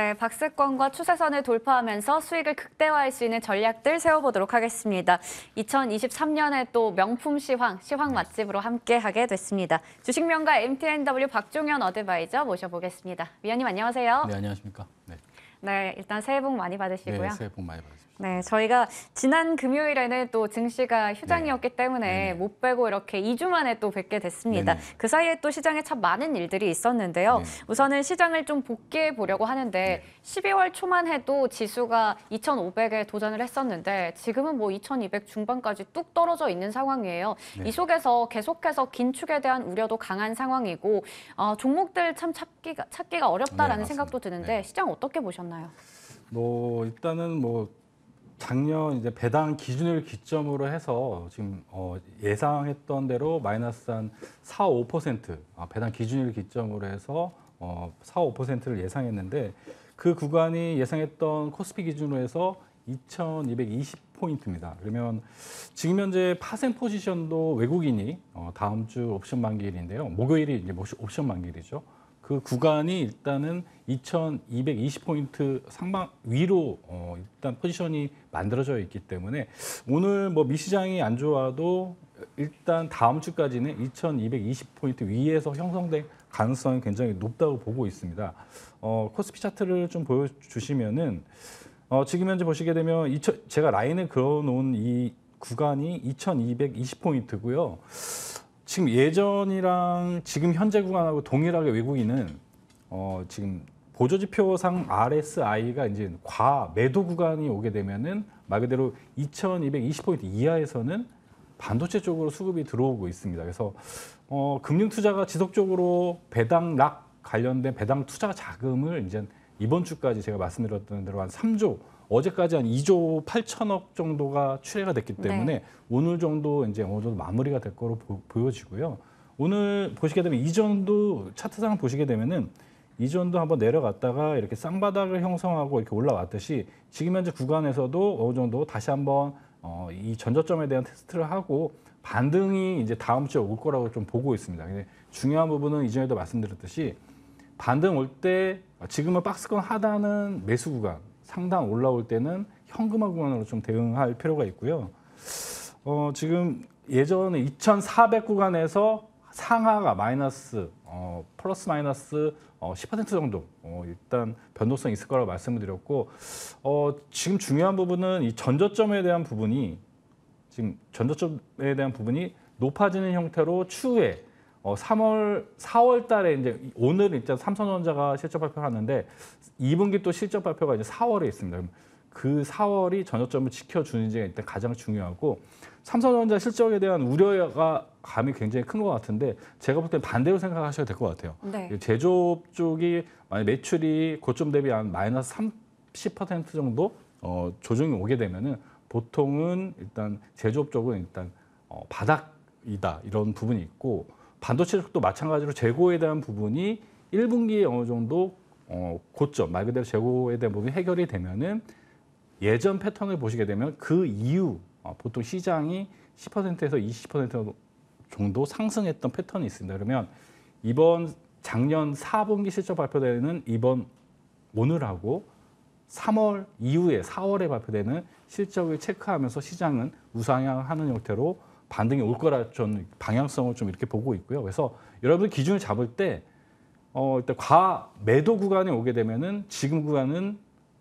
네, 박스권과 추세선을 돌파하면서 수익을 극대화할 수 있는 전략들 세워보도록 하겠습니다. 2023년에 또 명품 시황 맛집으로 함께하게 됐습니다. 주식명가 MTNW 박종현 어드바이저 모셔보겠습니다. 위원님 안녕하세요. 네, 안녕하십니까. 네, 일단 새해 복 많이 받으시고요. 네, 새해 복 많이 받으십시오. 네, 저희가 지난 금요일에는 또 증시가 휴장이었기 때문에 못 뵈고 이렇게 2주 만에 또 뵙게 됐습니다. 네네. 그 사이에 또 시장에 참 많은 일들이 있었는데요. 네. 우선은 시장을 좀 복귀해 보려고 하는데 12월 초만 해도 지수가 2,500에 도전을 했었는데 지금은 뭐 2,200 중반까지 뚝 떨어져 있는 상황이에요. 네. 이 속에서 계속해서 긴축에 대한 우려도 강한 상황이고 종목들 참 찾기가 어렵다라는 네, 생각도 맞습니다. 드는데 네. 시장 어떻게 보셨나요? 일단은 작년 이제 배당 기준을 기점으로 해서 지금 예상했던 대로 마이너스 한 4, 5% 배당 기준을 기점으로 해서 4, 5%를 예상했는데 그 구간이 예상했던 코스피 기준으로 해서 2,220포인트입니다. 그러면 지금 현재 파생 포지션도 외국인이 다음 주 옵션 만기일인데요. 목요일이 이제 옵션 만기일이죠. 그 구간이 일단은 2,220포인트 상방 위로 일단 포지션이 만들어져 있기 때문에 오늘 미시장이 안 좋아도 일단 다음 주까지는 2,220포인트 위에서 형성될 가능성이 굉장히 높다고 보고 있습니다. 코스피 차트를 좀 보여주시면은 지금 현재 보시게 되면 제가 라인을 그어놓은 이 구간이 2,220포인트고요. 지금 예전이랑 지금 현재 구간하고 동일하게 외국인은 지금 보조지표상 RSI가 이제 과매도 구간이 오게 되면은 말 그대로 2,220포인트 이하에서는 반도체 쪽으로 수급이 들어오고 있습니다. 그래서 금융투자가 지속적으로 배당락 관련된 배당 투자 자금을 이제 이번 주까지 제가 말씀드렸던 대로 한 3조, 어제까지 한 2조 8천억 정도가 출회가 됐기 때문에 오늘 정도 이제 어느 정도 마무리가 될 거로 보여지고요. 오늘 보시게 되면 이전도 차트상 보시게 되면은 이전도 한번 내려갔다가 이렇게 쌍바닥을 형성하고 이렇게 올라왔듯이 지금 현재 구간에서도 어느 정도 다시 한번 이 전저점에 대한 테스트를 하고 반등이 이제 다음 주에 올 거라고 좀 보고 있습니다. 근데 중요한 부분은 이전에도 말씀드렸듯이 반등 올 때 지금은 박스권 하단은 매수 구간, 상단 올라올 때는 현금화 구간으로 좀 대응할 필요가 있고요. 지금 예전에 2,400 구간에서 상하가 플러스 마이너스 10% 정도 일단 변동성이 있을 거라고 말씀을 드렸고 지금 중요한 부분은 이 전저점에 대한 부분이 높아지는 형태로 추후에 4월 달에 이제 오늘 일단 삼성전자가 실적 발표하는데 2분기 또 실적 발표가 이제 4월에 있습니다. 그 4월이 전저점을 지켜주는지가 일단 가장 중요하고 삼성전자 실적에 대한 우려가 감이 굉장히 큰 것 같은데 제가 볼 때 반대로 생각하셔야 될 것 같아요. 네. 제조업 쪽이 만약 매출이 고점 대비 한 마이너스 30% 정도 조정이 오게 되면은 보통은 일단 제조업 쪽은 일단 바닥이다 이런 부분이 있고 반도체 쪽도 마찬가지로 재고에 대한 부분이 1분기에 어느 정도 고점 말 그대로 재고에 대한 부분이 해결이 되면은 예전 패턴을 보시게 되면 그 이후 보통 시장이 10%에서 20% 정도 상승했던 패턴이 있습니다. 그러면 이번 작년 4분기 실적 발표되는 오늘하고 3월 이후에 4월에 발표되는 실적을 체크하면서 시장은 우상향하는 형태로 반등이 올 거라 좀 방향성을 좀 이렇게 보고 있고요. 그래서 여러분 기준을 잡을 때 일단 과매도 구간에 오게 되면은 지금 구간은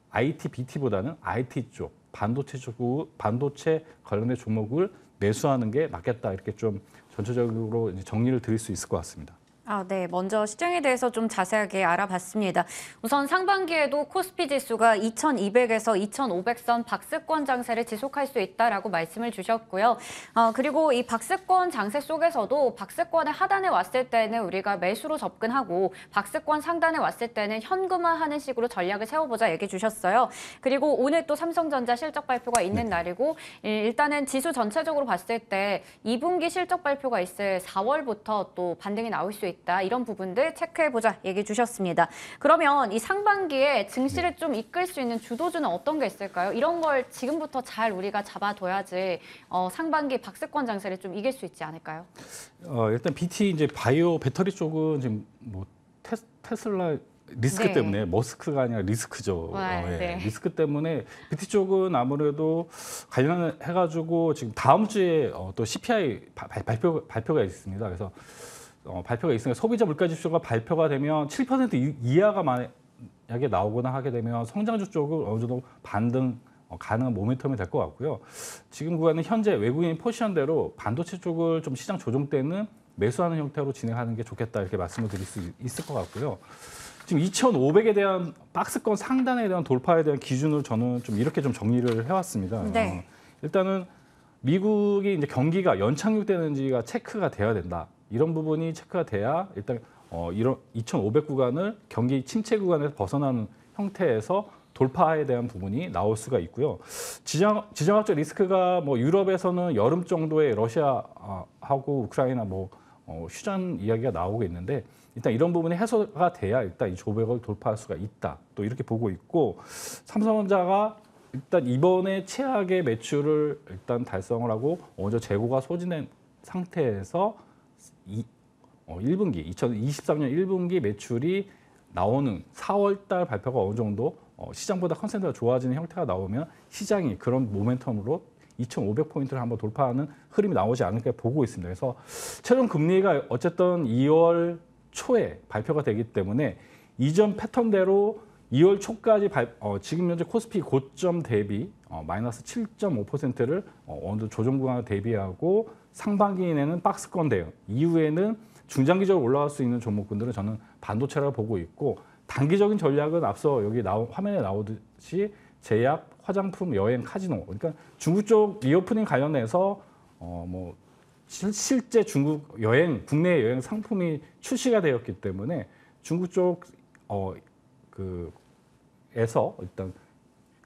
IT, BT보다는 IT 쪽, 반도체 관련된 종목을 매수하는 게 맞겠다 이렇게 좀 전체적으로 이제 정리를 드릴 수 있을 것 같습니다. 네. 먼저 시장에 대해서 좀 자세하게 알아봤습니다. 우선 상반기에도 코스피 지수가 2,200에서 2,500선 박스권 장세를 지속할 수 있다라고 말씀을 주셨고요. 그리고 이 박스권 장세 속에서도 박스권의 하단에 왔을 때는 우리가 매수로 접근하고 박스권 상단에 왔을 때는 현금화하는 식으로 전략을 세워보자 얘기해 주셨어요. 그리고 오늘 또 삼성전자 실적 발표가 있는 날이고 일단은 지수 전체적으로 봤을 때 2분기 실적 발표가 있을 4월부터 또 반등이 나올 수 있다. 이런 부분들 체크해보자 얘기해 주셨습니다. 그러면 이 상반기에 증시를 좀 이끌 수 있는 주도주는 어떤 게 있을까요? 이런 걸 지금부터 잘 우리가 잡아둬야지 상반기 박스권 장세를 좀 이길 수 있지 않을까요? 일단 BT 이제 바이오 배터리 쪽은 지금 테슬라 리스크 네. 때문에 머스크가 아니라 리스크죠. 네. 리스크 때문에 BT 쪽은 아무래도 관련해가지고 지금 다음 주에 또 CPI 발표가 있습니다. 그래서 발표가 있으니까 소비자 물가지수가 발표가 되면 7% 이하가 만약에 나오거나 하게 되면 성장주 쪽은 어느 정도 반등 가능한 모멘텀이 될 것 같고요. 지금 구간은 현재 외국인 포지션대로 반도체 쪽을 좀 시장 조정 때는 매수하는 형태로 진행하는 게 좋겠다 이렇게 말씀을 드릴 수 있을 것 같고요. 지금 2,500에 대한 박스권 상단에 대한 돌파에 대한 기준을 저는 좀 이렇게 좀 정리를 해왔습니다. 네. 일단은 미국이 이제 경기가 연착륙되는지가 체크가 돼야 된다. 이런 부분이 체크가 돼야 일단 이런 2,500 구간을 경기 침체 구간에서 벗어나는 형태에서 돌파에 대한 부분이 나올 수가 있고요. 지정학적 리스크가 뭐 유럽에서는 여름 정도에 러시아하고 우크라이나 휴전 이야기가 나오고 있는데 일단 이런 부분이 해소가 돼야 일단 이 조백을 돌파할 수가 있다. 또 이렇게 보고 있고 삼성전자가 일단 이번에 최악의 매출을 일단 달성을 하고 어느 정도 재고가 소진된 상태에서 1분기 2023년 1분기 매출이 나오는 4월 달 발표가 어느 정도 시장보다 컨센트가 좋아지는 형태가 나오면 시장이 그런 모멘텀으로 2,500포인트를 한번 돌파하는 흐름이 나오지 않을까 보고 있습니다. 그래서 최종 금리가 어쨌든 2월 초에 발표가 되기 때문에 이전 패턴대로 2월 초까지 지금 현재 코스피 고점 대비 마이너스 7.5%를 어느 정도 조정 구간을 대비하고 상반기에는 박스권 대응, 이후에는 중장기적으로 올라갈 수 있는 종목군들은 저는 반도체라고 보고 있고 단기적인 전략은 앞서 여기 화면에 나오듯이 제약, 화장품, 여행, 카지노. 그러니까 중국 쪽 리오프닝 관련해서 실제 중국 국내 여행 상품이 출시가 되었기 때문에 중국 쪽 에서 일단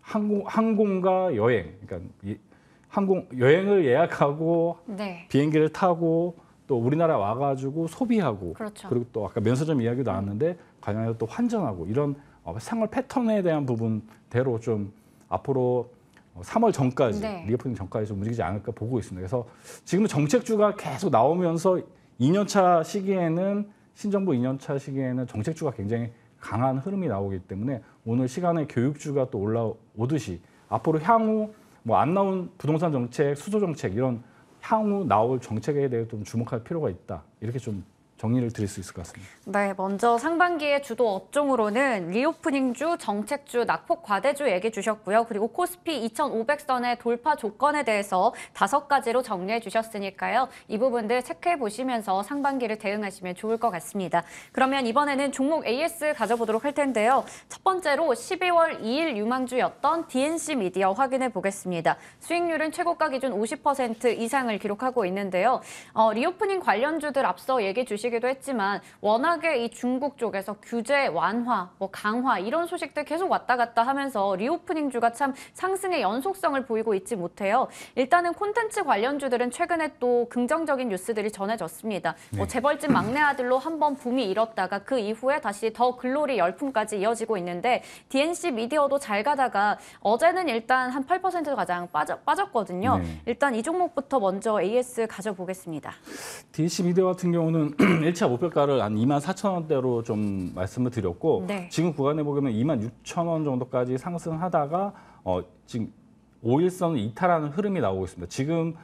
항공과 여행, 그러니까 여행을 예약하고 네. 비행기를 타고 또 우리나라 와가지고 소비하고 그렇죠. 그리고 또 아까 면세점 이야기도 나왔는데 관련해서 또 환전하고 이런 생활 패턴에 대한 부분대로 좀 앞으로 3월 전까지 네. 리오프닝 전까지 좀 움직이지 않을까 보고 있습니다. 그래서 지금은 정책주가 계속 나오면서 2년차 시기에는 신정부 2년차 시기에는 정책주가 굉장히 강한 흐름이 나오기 때문에 오늘 시간에 교육주가 또 올라오듯이 앞으로 향후 안 나온 부동산 정책, 수소 정책 이런 향후 나올 정책에 대해 좀 주목할 필요가 있다. 이렇게 좀 정리를 드릴 수 있을 것 같습니다. 네, 먼저 상반기의 주도 업종으로는 리오프닝주, 정책주, 낙폭 과대주 얘기 주셨고요. 그리고 코스피 2,500선의 돌파 조건에 대해서 5가지로 정리해 주셨으니까요. 이 부분들 체크해 보시면서 상반기를 대응하시면 좋을 것 같습니다. 그러면 이번에는 종목 AS 가져보도록 할 텐데요. 첫 번째로 12월 2일 유망주였던 DNC 미디어 확인해 보겠습니다. 수익률은 최고가 기준 50% 이상을 기록하고 있는데요. 리오프닝 관련주들 앞서 얘기 주시기도 했지만 워낙에 이 중국 쪽에서 규제 완화, 강화 이런 소식들 계속 왔다 갔다 하면서 리오프닝주가 참 상승의 연속성을 보이고 있지 못해요. 일단은 콘텐츠 관련주들은 최근에 또 긍정적인 뉴스들이 전해졌습니다. 네. 재벌집 막내 아들로 한번 붐이 일었다가 그 이후에 다시 더 글로리 열풍까지 이어지고 있는데 DNC 미디어도 잘 가다가 어제는 일단 한 8% 가량 빠졌거든요. 네. 일단 이 종목부터 먼저 AS 가져보겠습니다. DNC 미디어 같은 경우는 1차 목표가를 한 24,000원대로 좀 말씀을 드렸고 네. 지금 구간에 보면 26,000원 정도까지 상승하다가 지금 5일선을 이탈하는 흐름이 나오고 있습니다. 지금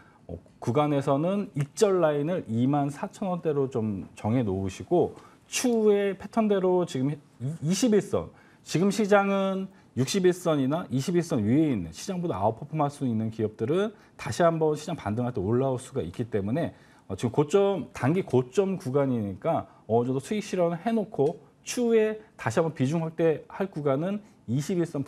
구간에서는 익절 라인을 24,000원대로 좀 정해 놓으시고 추후에 패턴대로 지금 21선, 지금 시장은 61선이나 21선 위에 있는 시장보다 아웃퍼폼할 수 있는 기업들은 다시 한번 시장 반등할 때 올라올 수가 있기 때문에 지금 단기 고점 구간이니까 어느 정도 수익 실현을 해놓고 추후에 다시 한번 비중 확대할 구간은 21선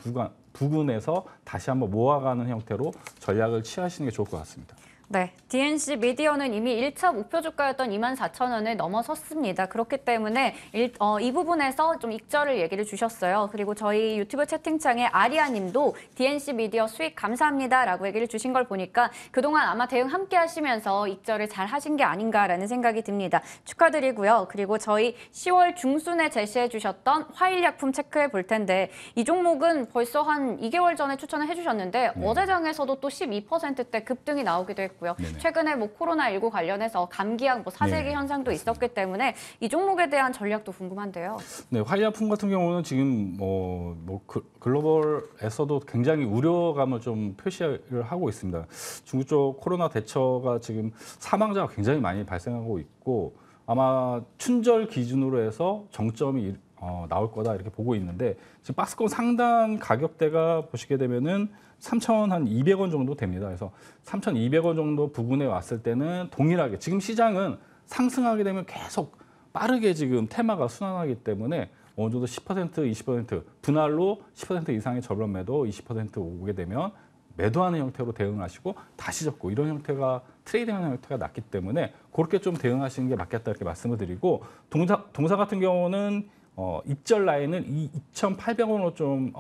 부근에서 다시 한번 모아가는 형태로 전략을 취하시는 게 좋을 것 같습니다. 네, DNC 미디어는 이미 1차 목표 주가였던 24,000원을 넘어섰습니다. 그렇기 때문에 이 부분에서 좀 익절을 얘기를 주셨어요. 그리고 저희 유튜브 채팅창에 아리아 님도 DNC 미디어 수익 감사합니다라고 얘기를 주신 걸 보니까 그동안 아마 대응 함께 하시면서 익절을 잘 하신 게 아닌가라는 생각이 듭니다. 축하드리고요. 그리고 저희 10월 중순에 제시해 주셨던 화일약품 체크해 볼 텐데 이 종목은 벌써 한 2개월 전에 추천을 해 주셨는데 어제 장에서도 또 12%대 급등이 나오기도 했고 있고요. 네네. 최근에 뭐 코로나19 관련해서 감기약, 뭐 사재기 네, 현상도 있었기 때문에 이 종목에 대한 전략도 궁금한데요. 네, 화이약품 같은 경우는 지금 글로벌에서도 굉장히 우려감을 좀 표시를 하고 있습니다. 중국 쪽 코로나 대처가 지금 사망자가 굉장히 많이 발생하고 있고 아마 춘절 기준으로 해서 정점이 나올 거다 이렇게 보고 있는데 지금 박스권 상단 가격대가 보시게 되면은 3,200원 정도 됩니다. 그래서 3,200원 정도 부근에 왔을 때는 동일하게 지금 시장은 상승하게 되면 계속 빠르게 지금 테마가 순환하기 때문에 어느 정도 10%, 20% 분할로 10% 이상의 저변 매도 20% 오게 되면 매도하는 형태로 대응하시고 다시 접고 이런 형태가 트레이딩하는 형태가 낮기 때문에 그렇게 좀 대응하시는 게 맞겠다 이렇게 말씀을 드리고 동사 같은 경우는 입절 라인을 2,800원으로 좀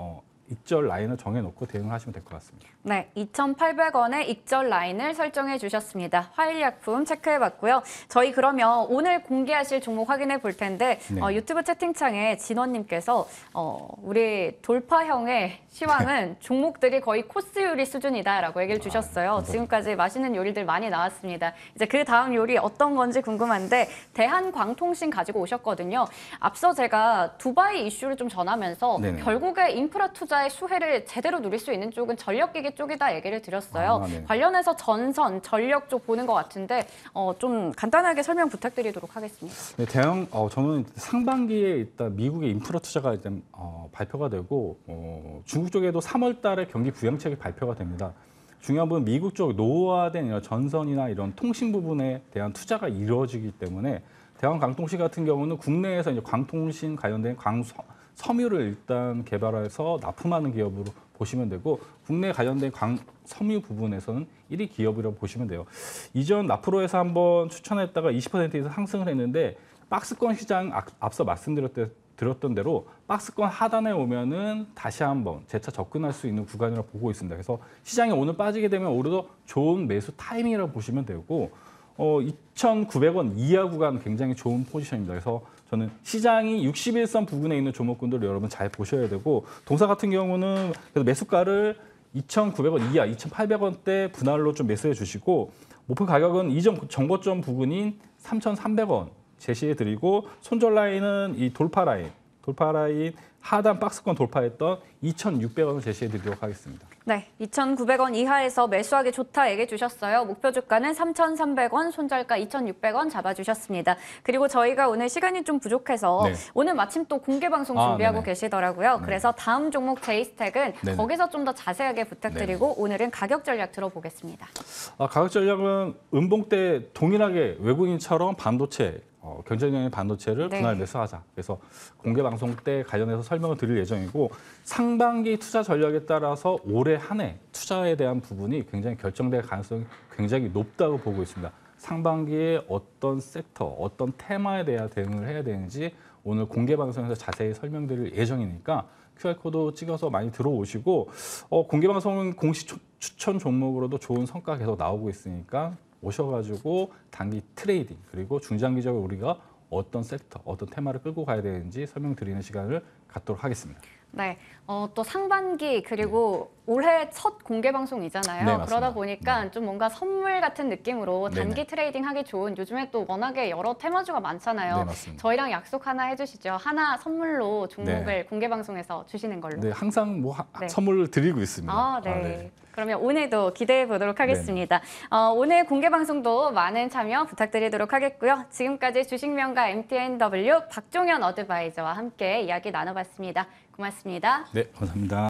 입절 라인을 정해놓고 대응하시면 될 것 같습니다. 네, 2,800원의 익절 라인을 설정해 주셨습니다. 화일약품 체크해봤고요. 저희 그러면 오늘 공개하실 종목 확인해 볼 텐데 네. 유튜브 채팅창에 진원님께서 우리 돌파형의 시황은 종목들이 거의 코스 요리 수준이다라고 얘기를 주셨어요. 감사합니다. 지금까지 맛있는 요리들 많이 나왔습니다. 이제 그 다음 요리 어떤 건지 궁금한데 대한광통신 가지고 오셨거든요. 앞서 제가 두바이 이슈를 좀 전하면서 네네. 결국에 인프라 투자의 수혜를 제대로 누릴 수 있는 쪽은 전력기기 쪽이다 얘기를 드렸어요. 네. 관련해서 전선, 전력 쪽 보는 것 같은데 좀 간단하게 설명 부탁드리도록 하겠습니다. 네, 저는 상반기에 일단 미국의 인프라 투자가 일단 발표가 되고 중국 쪽에도 3월 달에 경기 부양책이 발표가 됩니다. 중요한 부분 미국 쪽 노후화된 이런 전선이나 이런 통신 부분에 대한 투자가 이루어지기 때문에 대한광통신 같은 경우는 국내에서 이제 광통신 관련된 섬유를 일단 개발해서 납품하는 기업으로 보시면 되고 국내 관련된 섬유 부분에서는 1위 기업이라고 보시면 돼요. 이전 나프로에서 한번 추천했다가 20% 이상 상승을 했는데 박스권 시장 앞서 말씀드렸던 대로 박스권 하단에 오면은 다시 한번 재차 접근할 수 있는 구간이라고 보고 있습니다. 그래서 시장이 오늘 빠지게 되면 오히려 좋은 매수 타이밍이라고 보시면 되고 2,900원 이하 구간 굉장히 좋은 포지션입니다. 그래서 저는 시장이 61선 부근에 있는 종목군들 여러분 잘 보셔야 되고 동사 같은 경우는 그래서 매수가를 2,900원 이하, 2,800원대 분할로 좀 매수해 주시고 목표 가격은 이전 정고점 부근인 3,300원 제시해 드리고 손절 라인은 이 돌파 라인 하단 박스권 돌파했던 2,600원을 제시해 드리도록 하겠습니다. 네, 2,900원 이하에서 매수하기 좋다 얘기해 주셨어요. 목표 주가는 3,300원, 손절가 2,600원 잡아주셨습니다. 그리고 저희가 오늘 시간이 좀 부족해서 네. 오늘 마침 또 공개 방송 준비하고 네네. 계시더라고요. 네. 그래서 다음 종목 제이스택은 네네. 거기서 좀 더 자세하게 부탁드리고 오늘은 가격 전략 들어보겠습니다. 가격 전략은 음봉 때 동일하게 외국인처럼 반도체 경쟁력의 반도체를 네. 분할 매수하자. 그래서 공개 방송 때 관련해서 설명을 드릴 예정이고 상반기 투자 전략에 따라서 올해 한 해 투자에 대한 부분이 굉장히 결정될 가능성이 굉장히 높다고 보고 있습니다. 상반기에 어떤 섹터, 어떤 테마에 대한 대응을 해야 되는지 오늘 공개 방송에서 자세히 설명드릴 예정이니까 QR코드 찍어서 많이 들어오시고 공개 방송은 공식 추천 종목으로도 좋은 성과 계속 나오고 있으니까 오셔가지고 단기 트레이딩 그리고 중장기적으로 우리가 어떤 섹터, 어떤 테마를 끌고 가야 되는지 설명드리는 시간을 갖도록 하겠습니다. 네, 또 상반기 그리고 올해 첫 공개 방송이잖아요. 네, 맞습니다. 그러다 보니까 좀 뭔가 선물 같은 느낌으로 단기 네네. 트레이딩 하기 좋은 요즘에 또 워낙에 여러 테마주가 많잖아요. 네, 맞습니다. 저희랑 약속 하나 해주시죠. 하나 선물로 종목을 네. 공개 방송에서 주시는 걸로. 네, 항상 네. 선물을 드리고 있습니다. 네. 그러면 오늘도 기대해 보도록 하겠습니다. 오늘 공개 방송도 많은 참여 부탁드리도록 하겠고요. 지금까지 주식명가 MTNW 박종현 어드바이저와 함께 이야기 나눠봤습니다. 고맙습니다. 네, 감사합니다.